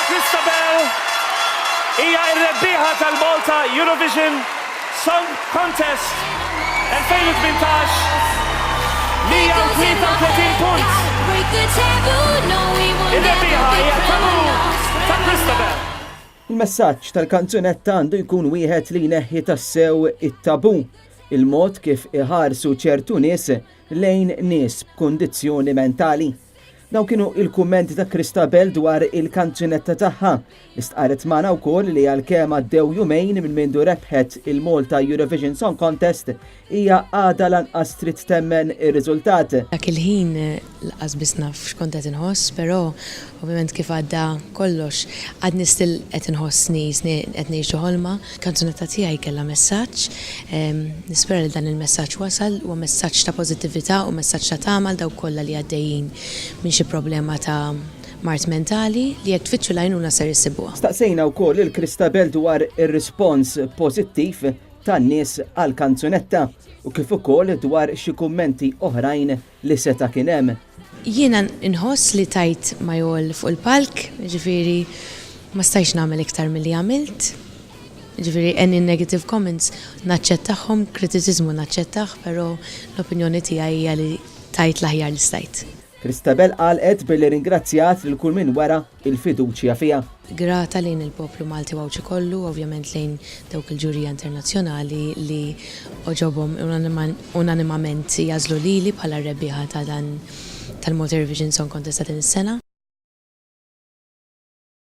Christabel hija r-rebbieħa tal-Malta Eurovision Song Contest 2018 133 punt. Ir-rebbieħa hija Taboo ta' Christabel. Il-messaġġ tal-kanzunetta għandu jkun wieħed li jneħħi tassew it-tabu, il-mod kif iħarsu ċertu nies lejn nies b'kundizzjoni mentali. Dawn kienu il-kummenti ta' Christabel dwar il-kanzunetta tagħha. Istqaret magħna wkoll li għalkemm għaddew jumejn minn mindu rebħet il-Malta Eurovision Song Contest hija għadha lanqas trid temmen ir-riżultat. Dak il-ħin laqas biss naf x'kont qed inħoss, però ovvjament kif għadda kollox għadni still qed inħossni qed ngħixu ħolma. Kanzunetta tiegħi kellha messaġġ, nispera li dan il-messaġġ wasal huwa messaġġ ta' pożittività u messaġġ ta' tama daw kollha li għaddejjin minn xi problema ta' mart mentali li jekk tfittxu l-għajnuna ser issibuha. Staqsejna wkoll il-Christabel dwar ir-rispons pożittiv tan-nies għall-kanzunetta u kif ukoll dwar xi kummenti oħrajn li seta' kien hemm. Jiena inħoss li tajt majol fuq il-palk, ġifieri ma stajx nagħmel iktar milli għamilt. Ġifieri any negative comments naċċettahom, kritiċiżmu naċċettah, però l-opinjoni tiegħi hija li tajt l-aħjar li stajt. Christabel qalqet billi ringrazzjat lil kull min wara il-fiduċja fiha. Grata lejn il-poplu Malti wawċi kollu, ovvjament lejn dawk il-ġurija internazzjonali li oġobhom unanimament jażlu lili bħala rebbieħa ta' dan tal-Malta Eurovision Song Contest ta' din is-sena.